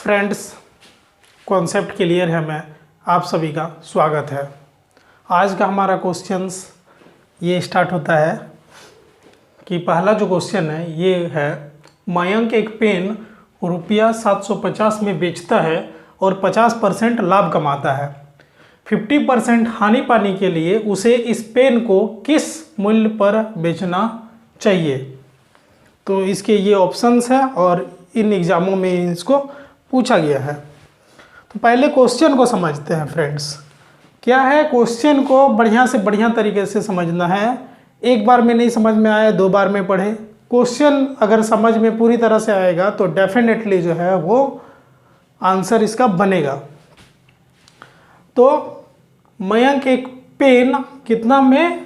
Friends, concept clear है। मैं आप सभी का स्वागत है। आज का हमारा क्वेश्चंस ये स्टार्ट होता है कि पहला जो क्वेश्चन है ये है, मयंक एक पेन रुपया 750 में बेचता है और 50% लाभ कमाता है। 50% हानि पाने के लिए उसे इस पेन को किस मूल्य पर बेचना चाहिए। तो इसके ये ऑप्शंस हैं और इन एग्ज़ामों में इसको पूछा गया है। तो पहले क्वेश्चन को समझते हैं फ्रेंड्स। क्या है, क्वेश्चन को बढ़िया से बढ़िया तरीके से समझना है। एक बार में नहीं समझ में आया, दो बार में पढ़े। क्वेश्चन अगर समझ में पूरी तरह से आएगा तो डेफिनेटली जो है वो आंसर इसका बनेगा। तो मयंक एक पेन कितना में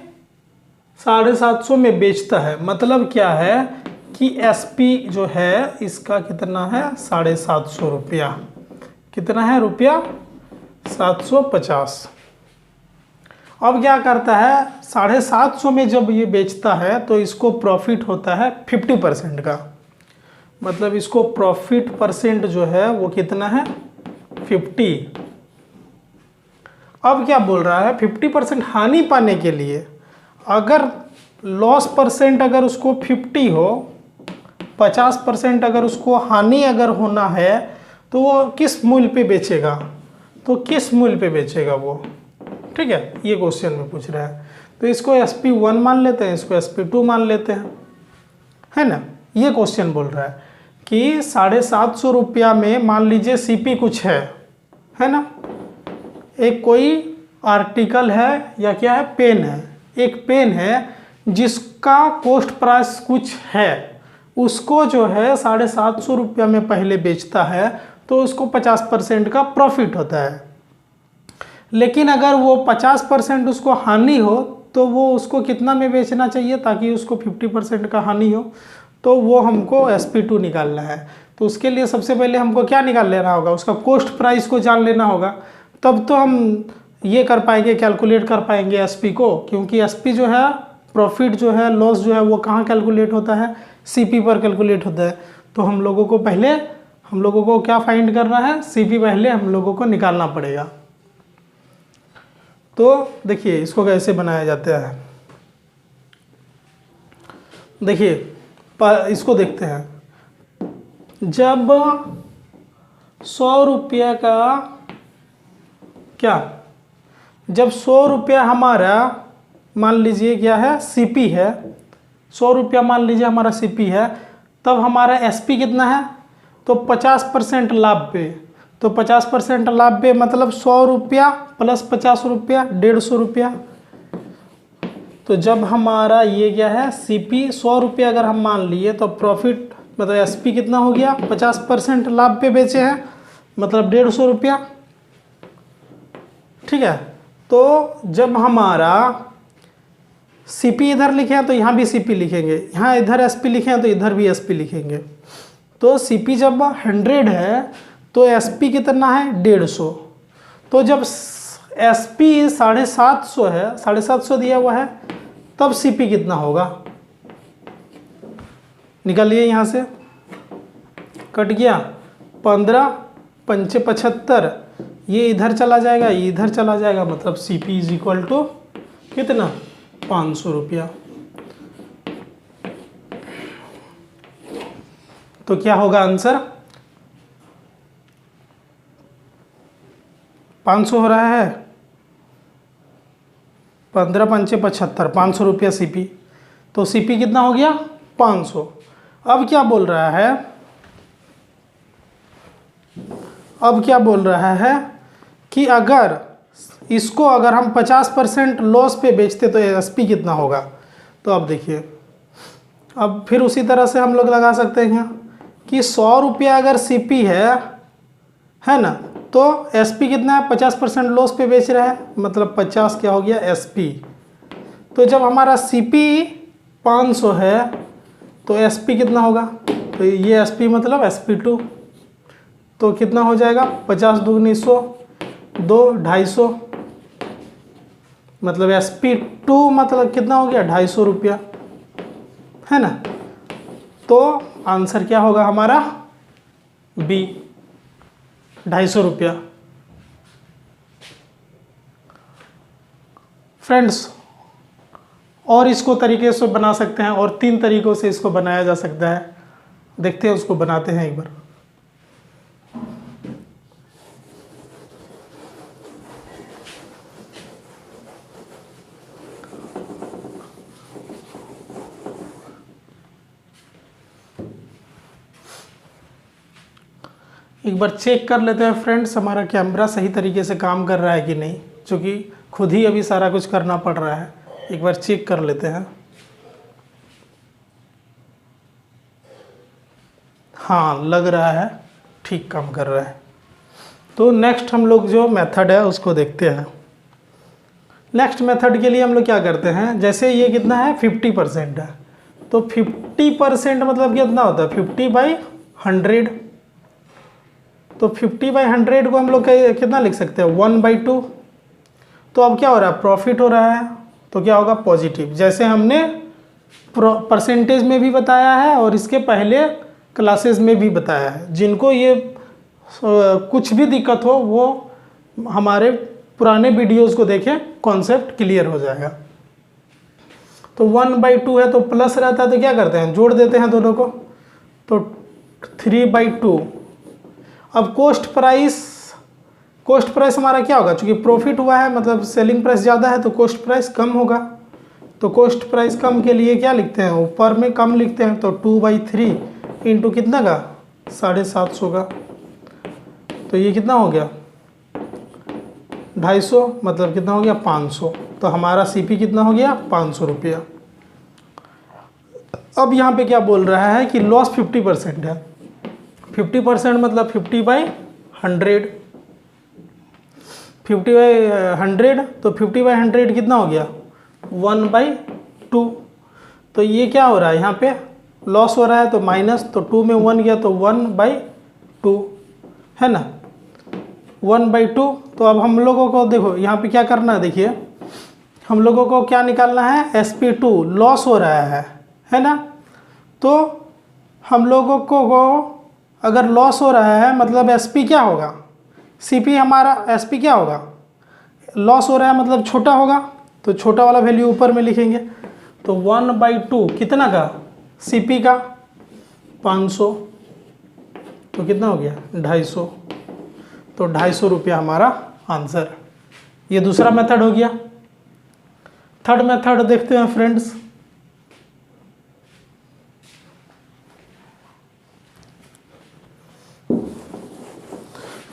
750 में बेचता है, मतलब क्या है कि एसपी जो है इसका कितना है 750 रुपया। कितना है रुपया 750। अब क्या करता है, 750 में जब ये बेचता है तो इसको प्रॉफिट होता है 50% का, मतलब इसको प्रॉफिट परसेंट जो है वो कितना है 50। अब क्या बोल रहा है, 50% हानि पाने के लिए अगर लॉस परसेंट अगर उसको 50 हो, 50% अगर उसको हानि अगर होना है तो वो किस मूल्य पे बेचेगा, तो किस मूल्य पे बेचेगा वो। ठीक है, ये क्वेश्चन में पूछ रहा है। तो इसको SP1 मान लेते हैं, इसको SP2 मान लेते हैं, है ना। ये क्वेश्चन बोल रहा है कि 750 रुपया में मान लीजिए CP कुछ है ना, एक कोई आर्टिकल है या क्या है, पेन है। एक पेन है जिसका कॉस्ट प्राइस कुछ है, उसको जो है 750 रुपया में पहले बेचता है तो उसको 50% का प्रॉफिट होता है। लेकिन अगर वो 50% उसको हानि हो तो वो उसको कितना में बेचना चाहिए ताकि उसको 50% का हानि हो, तो वो हमको SP2 निकालना है। तो उसके लिए सबसे पहले हमको क्या निकाल लेना होगा, उसका कॉस्ट प्राइस को जान लेना होगा, तब तो हम ये कर पाएंगे, कैलकुलेट कर पाएंगे SP को। क्योंकि SP जो है, प्रॉफिट जो है, लॉस जो है वो कहाँ कैलकुलेट होता है, CP पर कैलकुलेट होता है। तो हम लोगों को क्या फाइंड करना है, CP पहले हम लोगों को निकालना पड़ेगा। तो देखिए इसको कैसे बनाया जाता है, देखिए इसको देखते हैं। जब 100 रुपया का जब 100 रुपया हमारा मान लीजिए क्या है, CP है, 100 रुपया मान लीजिए हमारा CP है, तब हमारा SP कितना है, तो 50% लाभ पे। तो 50% लाभ पे मतलब 100 रुपया प्लस 50 रुपया 150 रुपया। तो जब हमारा ये क्या है CP 100 रुपया अगर हम मान लिए तो प्रॉफिट मतलब SP कितना हो गया, 50% लाभ पे बेचे हैं, मतलब 150 रुपया। ठीक है, तो जब हमारा CP इधर लिखे हैं तो यहाँ भी CP लिखेंगे, यहाँ इधर SP लिखे हैं तो इधर भी SP लिखेंगे। तो CP जब 100 है तो SP कितना है 150। तो जब SP 750 है, 750 दिया हुआ है, तब CP कितना होगा, निकालिए। यहाँ से कट गया 15 पंचे 75, ये इधर चला जाएगा, ये इधर चला जाएगा, मतलब CP इज इक्वल टू कितना 500 रुपया। तो क्या होगा आंसर, 500 हो रहा है, 15 पंचे 75, 500 रुपया CP। तो CP कितना हो गया 500। अब क्या बोल रहा है कि अगर इसको अगर हम 50% लॉस पे बेचते तो SP कितना होगा। तो अब देखिए, अब फिर उसी तरह से हम लोग लगा सकते हैं कि 100 रुपया अगर CP है ना, तो SP कितना है, 50% लॉस पे बेच रहा है, मतलब 50 क्या हो गया SP। तो जब हमारा CP 500 है तो SP कितना होगा, तो ये SP मतलब SP2। तो कितना हो जाएगा 50 दूनी 100, 2 250, मतलब SP2 मतलब कितना हो गया 250 रुपया, है ना। तो आंसर क्या होगा हमारा बी। ₹250। फ्रेंड्स, और इसको तरीके से बना सकते हैं और 3 तरीक़ों से इसको बनाया जा सकता है। देखते हैं, उसको बनाते हैं एक बार। एक बार चेक कर लेते हैं फ्रेंड्स, हमारा कैमरा सही तरीके से काम कर रहा है कि नहीं, क्योंकि खुद ही अभी सारा कुछ करना पड़ रहा है। एक बार चेक कर लेते हैं। हाँ, लग रहा है ठीक काम कर रहा है। तो नेक्स्ट हम लोग जो मेथड है उसको देखते हैं। नेक्स्ट मेथड के लिए हम लोग क्या करते हैं, जैसे ये कितना है 50% है, तो 50% मतलब कितना होता है 50/100। तो 50/100 को हम लोग कितना लिख सकते हैं 1/2। तो अब क्या हो रहा है, प्रॉफिट हो रहा है, तो क्या होगा पॉजिटिव, जैसे हमने परसेंटेज में भी बताया है और इसके पहले क्लासेस में भी बताया है। जिनको ये कुछ भी दिक्कत हो वो हमारे पुराने वीडियोस को देखें, कॉन्सेप्ट क्लियर हो जाएगा। तो 1/2 है तो प्लस रहता है, तो क्या करते हैं जोड़ देते हैं दोनों को, तो 3/2। अब कोस्ट प्राइस हमारा क्या होगा, चूँकि प्रॉफिट हुआ है मतलब सेलिंग प्राइस ज़्यादा है तो कोस्ट प्राइस कम होगा। तो कोस्ट प्राइस कम के लिए क्या लिखते हैं, ऊपर में कम लिखते हैं, तो 2/3 इंटू कितना का 750 का। तो ये कितना हो गया 250, मतलब कितना हो गया 500। तो हमारा सीपी कितना हो गया 500 रुपया। अब यहाँ पे क्या बोल रहा है कि लॉस 50% है। 50% मतलब 50/100। 50/100 तो 50/100 कितना हो गया 1/2। तो ये क्या हो रहा है, यहाँ पे लॉस हो रहा है तो माइनस, तो 2 में 1 गया तो 1/2 है ना, 1/2। तो अब हम लोगों को देखो यहाँ पे क्या करना है, देखिए हम लोगों को क्या निकालना है, SP2 लॉस हो रहा है ना। तो हम लोगों को अगर लॉस हो रहा है मतलब SP क्या होगा, CP हमारा SP क्या होगा, लॉस हो रहा है मतलब छोटा होगा, तो छोटा वाला वैल्यू ऊपर में लिखेंगे। तो 1/2 कितना का CP का 500, तो कितना हो गया 250। तो 250 रुपया हमारा आंसर। ये दूसरा मेथड हो गया। थर्ड मेथड देखते हैं फ्रेंड्स।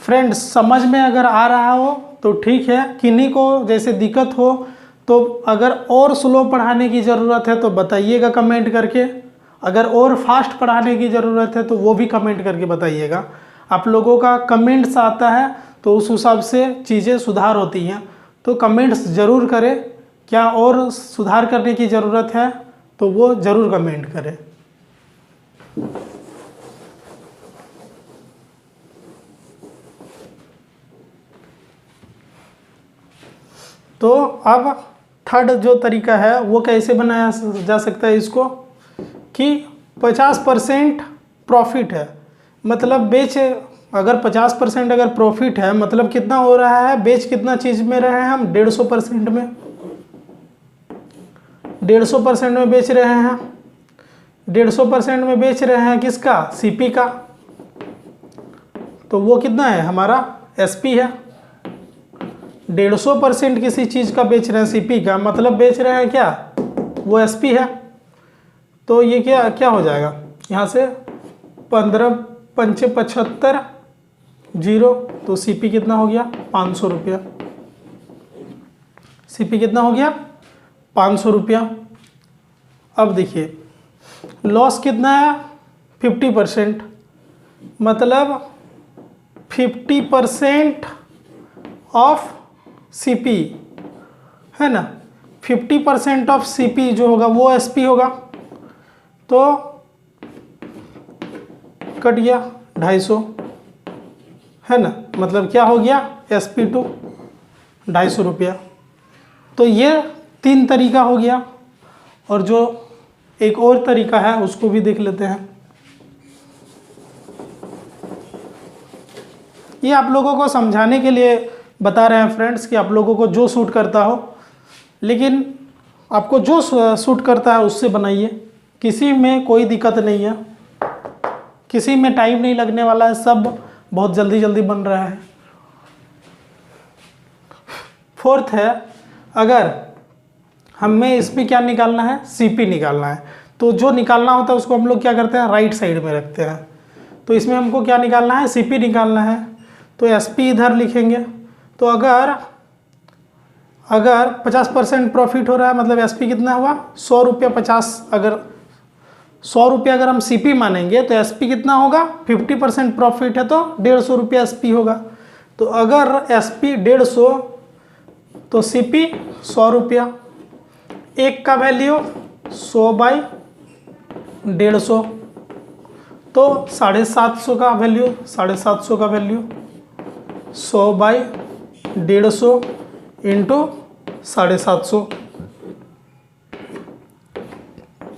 फ्रेंड्स, समझ में अगर आ रहा हो तो ठीक है, किन्हीं को जैसे दिक्कत हो तो अगर और स्लो पढ़ाने की ज़रूरत है तो बताइएगा कमेंट करके। अगर और फास्ट पढ़ाने की ज़रूरत है तो वो भी कमेंट करके बताइएगा। आप लोगों का कमेंट्स आता है तो उस हिसाब से चीज़ें सुधार होती हैं, तो कमेंट्स ज़रूर करें। क्या और सुधार करने की ज़रूरत है तो वो ज़रूर कमेंट करें। तो अब थर्ड जो तरीका है वो कैसे बनाया जा सकता है इसको, कि 50% प्रॉफिट है, मतलब अगर 50% अगर प्रॉफिट है मतलब कितना हो रहा है, बेच कितना चीज़ में रहे हैं हम 150% में, 150% में बेच रहे हैं। 150% में बेच रहे हैं किसका, CP का। तो वो कितना है हमारा SP है। 150% किसी चीज़ का बेच रहे हैं CP का, मतलब बेच रहे हैं क्या, वो SP है। तो ये क्या हो जाएगा, यहाँ से 15 5 75 0, तो CP कितना हो गया 500 रुपया। CP कितना हो गया 500 रुपया। अब देखिए लॉस कितना है 50%, मतलब 50% ऑफ CP है ना। 50% ऑफ CP जो होगा वो SP होगा, तो कट गया 250 है ना, मतलब क्या हो गया SP2 250 रुपया। तो ये 3 तरीका हो गया, और जो एक और तरीका है उसको भी देख लेते हैं। ये आप लोगों को समझाने के लिए बता रहे हैं फ्रेंड्स कि आप लोगों को जो सूट करता हो, लेकिन आपको जो सूट करता है उससे बनाइए, किसी में कोई दिक्कत नहीं है, किसी में टाइम नहीं लगने वाला है, सब बहुत जल्दी जल्दी बन रहा है। फोर्थ है, अगर हमें इसमें क्या निकालना है, सीपी निकालना है, तो जो निकालना होता है उसको हम लोग क्या करते हैं, राइट साइड में रखते हैं। तो इसमें हमको क्या निकालना है, सीपी निकालना है, तो एसपी इधर लिखेंगे। तो अगर 50% प्रॉफिट हो रहा है, मतलब एसपी कितना हुआ, 100 रुपया 50, अगर 100 रुपया अगर हम सीपी मानेंगे तो एसपी कितना होगा, 50% प्रॉफिट है तो 150 रुपया एसपी होगा। तो अगर एसपी 150 तो सीपी 100 रुपया, एक का वैल्यू 100/150, तो 750 का वैल्यू 750 का वैल्यू 100/150 इंटू 750,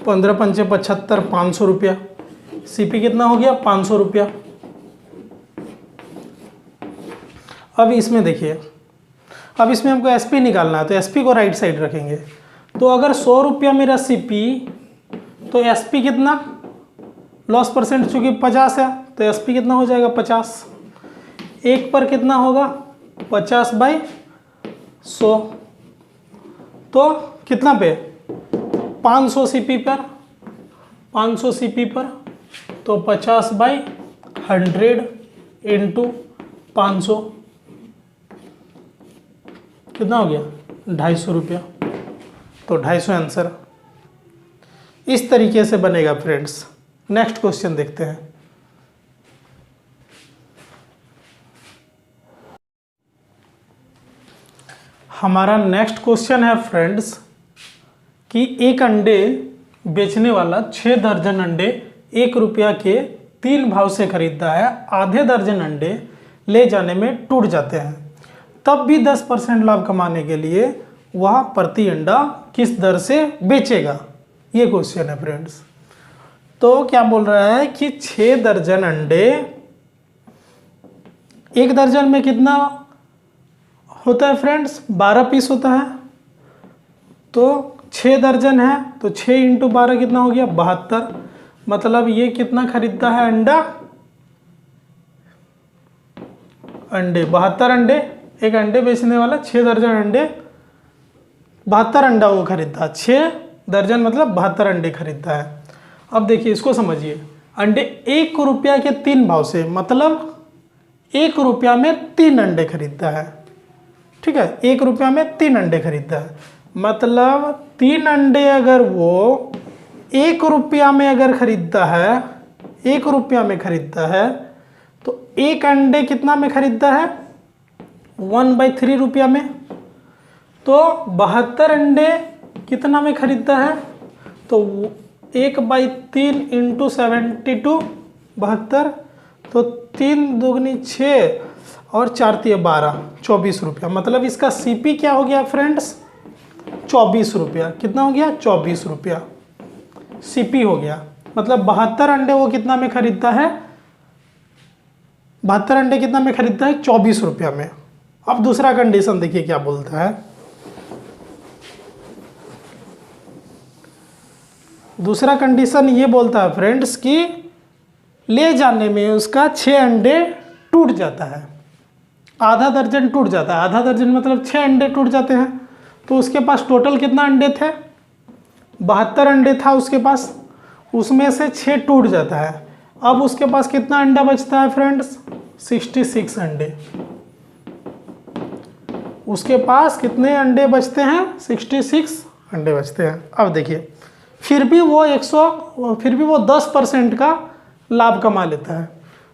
15 पंचे 75, 500 रुपया। सीपी कितना हो गया, 500 रुपया। अब इसमें देखिए, अब इसमें हमको एसपी निकालना है, तो एसपी को राइट साइड रखेंगे। तो अगर 100 रुपया मेरा सीपी, तो एसपी कितना, लॉस परसेंट चूंकि 50 है तो एसपी कितना हो जाएगा, 50। एक पर कितना होगा, 50/100, तो कितना पे, 500 सीपी पर, 500 सीपी पर, तो 50/100 इंटू 500 कितना हो गया, 250 रुपया। तो 250 आंसर इस तरीके से बनेगा फ्रेंड्स। नेक्स्ट क्वेश्चन देखते हैं। हमारा नेक्स्ट क्वेश्चन है फ्रेंड्स कि एक अंडे बेचने वाला 6 दर्जन अंडे 1 रुपया के 3 भाव से खरीदता है, आधे दर्जन अंडे ले जाने में टूट जाते हैं, तब भी 10% लाभ कमाने के लिए वह प्रति अंडा किस दर से बेचेगा, ये क्वेश्चन है फ्रेंड्स। तो क्या बोल रहा है कि 6 दर्जन अंडे, एक दर्जन में कितना होता है फ्रेंड्स, 12 पीस होता है, तो 6 दर्जन है तो 6 इंटू 12 कितना हो गया, 72। मतलब ये कितना खरीदता है अंडा, अंडे 72 अंडे, एक अंडे बेचने वाला 6 दर्जन अंडे 72 अंडा वो खरीदता है, 6 दर्जन मतलब 72 अंडे खरीदता है। अब देखिए इसको समझिए, अंडे 1 रुपया के 3 भाव से, मतलब 1 रुपया में 3 अंडे खरीदता है, ठीक है, 1 रुपया में 3 अंडे खरीदता है, मतलब 3 अंडे अगर वो 1 रुपया में अगर खरीदता है, 1 रुपया में खरीदता है, तो 1 अंडे कितना में खरीदता है, 1/3 रुपया में। तो 72 अंडे कितना में खरीदता है, तो 1/3 इंटू 72, 72, तो 3 दूगनी 6 और 4 तिये 12, 24 रुपया। मतलब इसका सीपी क्या हो गया फ्रेंड्स, 24 रुपया। कितना हो गया, 24 रुपया सीपी हो गया। मतलब 72 अंडे वो कितना में खरीदता है, 72 अंडे कितना में खरीदता है, 24 रुपया में। अब दूसरा कंडीशन देखिए क्या बोलता है, दूसरा कंडीशन ये बोलता है फ्रेंड्स कि ले जाने में उसका 6 अंडे टूट जाता है, आधा दर्जन टूट जाता है, आधा दर्जन मतलब 6 अंडे टूट जाते हैं। तो उसके पास टोटल कितना अंडे थे, 72 अंडे था उसके पास, उसमें से 6 टूट जाता है। अब उसके पास कितना अंडा बचता है फ्रेंड्स, 66 अंडे। उसके पास कितने अंडे बचते हैं, 66 अंडे बचते हैं। अब देखिए फिर भी वो 10% का लाभ कमा लेता है।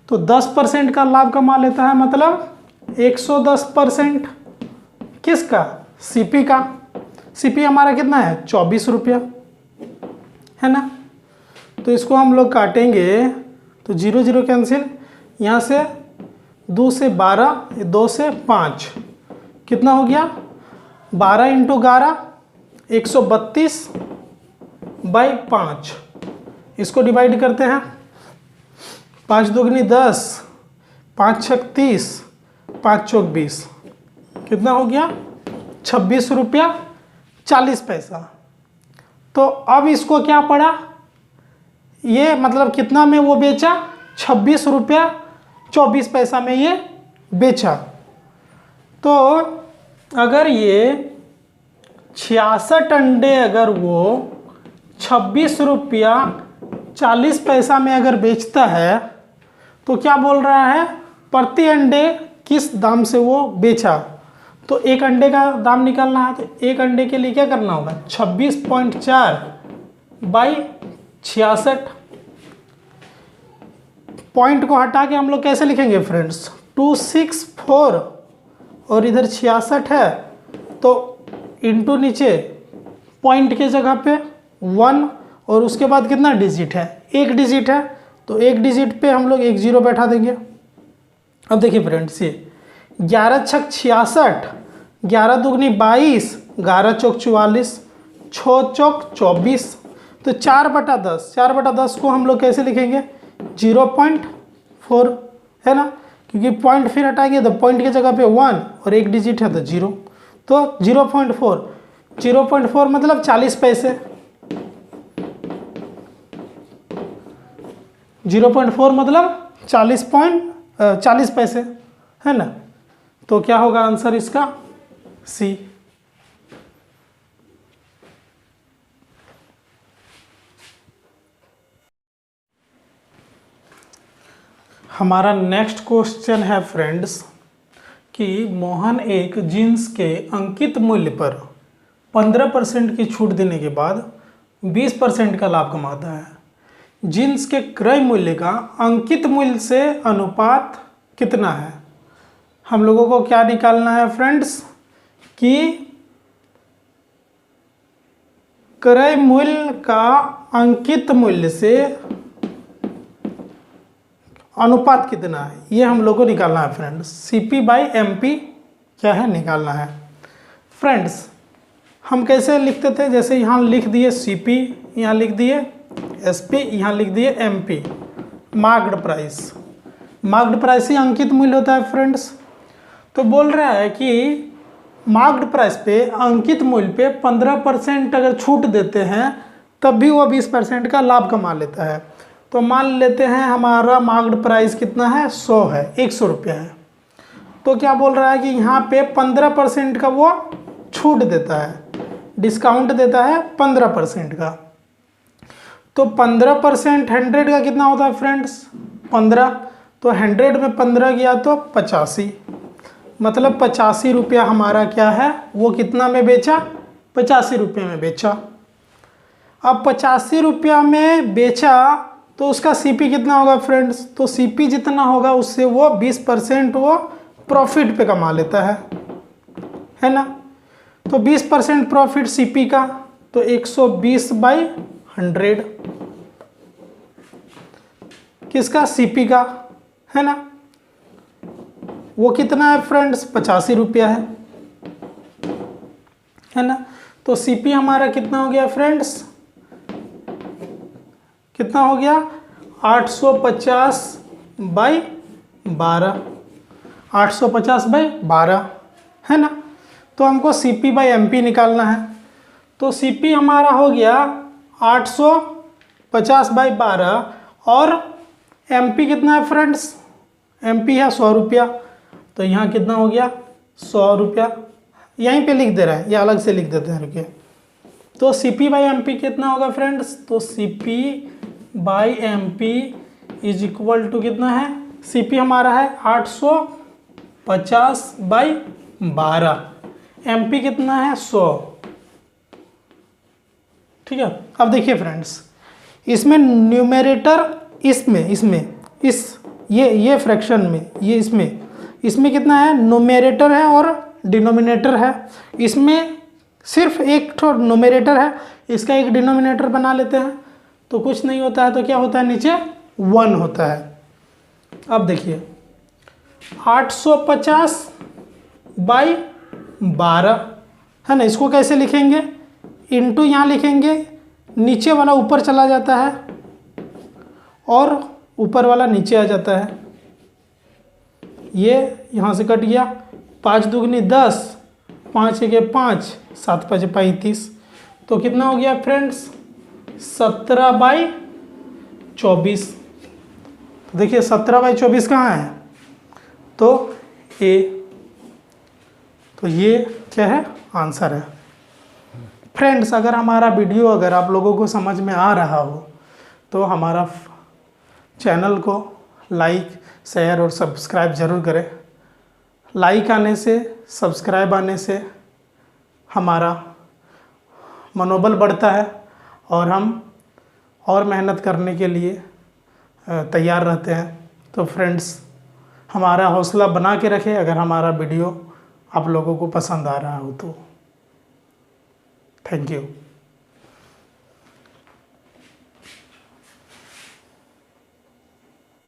तो 10% का लाभ कमा लेता है, मतलब 110% किसका, सीपी का। सीपी हमारा कितना है, 24 रुपया है ना। तो इसको हम लोग काटेंगे तो 0 0 कैंसिल, यहाँ से 2 से 12, 2 से 5, कितना हो गया, 12 इंटू 11, 132/5। इसको डिवाइड करते हैं, 5 दूगनी 10, 5 छक 30, 5 चौक 20, कितना हो गया 26 रुपया 40 पैसा। तो अब इसको क्या पड़ा, ये मतलब कितना में वो बेचा, 26 रुपया 24 पैसा में ये बेचा। तो अगर ये 66 अंडे अगर वो 26 रुपया 40 पैसा में अगर बेचता है तो क्या बोल रहा है, प्रति अंडे किस दाम से वो बेचा। तो एक अंडे का दाम निकालना है, तो एक अंडे के लिए क्या करना होगा, 26.4 बाई 66। पॉइंट को हटा के हम लोग कैसे लिखेंगे फ्रेंड्स, 264 और इधर 66 है तो इंटू नीचे पॉइंट के जगह पे 1 और उसके बाद कितना डिजिट है, एक डिजिट है, तो एक डिजिट पे हम लोग एक जीरो बैठा देंगे। अब देखिए फ्रेंड्स, ये 11 छक 66, 11 दूगनी 22, 11 चौक 44, 6 चौक 24, तो 4/10, 4/10 को हम लोग कैसे लिखेंगे, 0.4 है ना, क्योंकि पॉइंट फिर हटाएंगे तो पॉइंट की जगह पे 1 और एक डिजिट है तो 0, तो 0.4, 0.4 मतलब 40 पैसे, 0.4 मतलब 40 पैसे है ना। तो क्या होगा आंसर इसका, सी। हमारा नेक्स्ट क्वेश्चन है फ्रेंड्स कि मोहन एक जीन्स के अंकित मूल्य पर 15% की छूट देने के बाद 20% का लाभ कमाता है। जीन्स के क्रय मूल्य का अंकित मूल्य से अनुपात कितना है। हम लोगों को क्या निकालना है फ्रेंड्स कि क्रय मूल्य का अंकित मूल्य से अनुपात कितना है, ये हम लोग को निकालना है फ्रेंड्स। CP/MP क्या है निकालना है फ्रेंड्स। हम कैसे लिखते थे, जैसे यहाँ लिख दिए CP, यहाँ लिख दिए SP, यहाँ लिख दिए MP, marked price. Marked price ही अंकित मूल्य होता है फ्रेंड्स। तो बोल रहा है कि मार्क्ड प्राइस पे अंकित मूल्य पे 15% अगर छूट देते हैं तब भी वो 20% का लाभ कमा लेता है। तो मान लेते हैं हमारा मार्क्ड प्राइस कितना है, 100 है, 100 रुपया है। तो क्या बोल रहा है कि यहाँ पे 15% का वो छूट देता है, डिस्काउंट देता है 15% का। तो 15% 100 का कितना होता है फ्रेंड्स, 15। तो 100 में 15 गया तो 85, मतलब 85 रुपया हमारा क्या है, वो कितना में बेचा, 85 रुपये में बेचा। अब 85 रुपया में बेचा तो उसका CP कितना होगा फ्रेंड्स, तो CP जितना होगा उससे वो 20% वो प्रॉफिट पे कमा लेता है ना। तो 20% प्रॉफिट CP का, तो 120/100 किसका, CP का है ना। वो कितना है फ्रेंड्स, 85 रुपया है ना। तो CP हमारा कितना हो गया फ्रेंड्स, कितना हो गया, 850/12, 850/12 है ना। तो हमको CP/MP निकालना है। तो CP हमारा हो गया 850/12 और MP कितना है फ्रेंड्स, MP है 100 रुपया। तो यहाँ कितना हो गया, 100 रुपया। यहीं पे लिख दे रहा है या अलग से लिख देते हैं, रुकिए। तो CP/MP कितना होगा फ्रेंड्स, तो CP/MP इज इक्वल टू कितना है, CP हमारा है 850/12, MP कितना है 100, ठीक है। अब देखिए फ्रेंड्स, इसमें न्यूमरेटर ये फ्रैक्शन में ये इसमें कितना है, न्यूमरेटर है और डिनोमिनेटर है। इसमें सिर्फ एक ठो न्यूमरेटर है, इसका एक डिनोमिनेटर बना लेते हैं तो कुछ नहीं होता है। तो क्या होता है, नीचे 1 होता है। अब देखिए 850/12 है ना, इसको कैसे लिखेंगे, इंटू यहाँ लिखेंगे, नीचे वाला ऊपर चला जाता है और ऊपर वाला नीचे आ जाता है। ये यहाँ से कट गया, 5 दूगनी 10, 5 एके 5, 7 5 35, तो कितना हो गया फ्रेंड्स 17/24। तो देखिए 17/24 कहाँ है, तो ए, तो ये क्या है आंसर है। फ्रेंड्स अगर हमारा वीडियो अगर आप लोगों को समझ में आ रहा हो तो हमारा चैनल को लाइक शेयर और सब्सक्राइब ज़रूर करें। लाइक आने से, सब्सक्राइब आने से हमारा मनोबल बढ़ता है और हम और मेहनत करने के लिए तैयार रहते हैं। तो फ्रेंड्स हमारा हौसला बना के रखें अगर हमारा वीडियो आप लोगों को पसंद आ रहा हो तो। Thank you.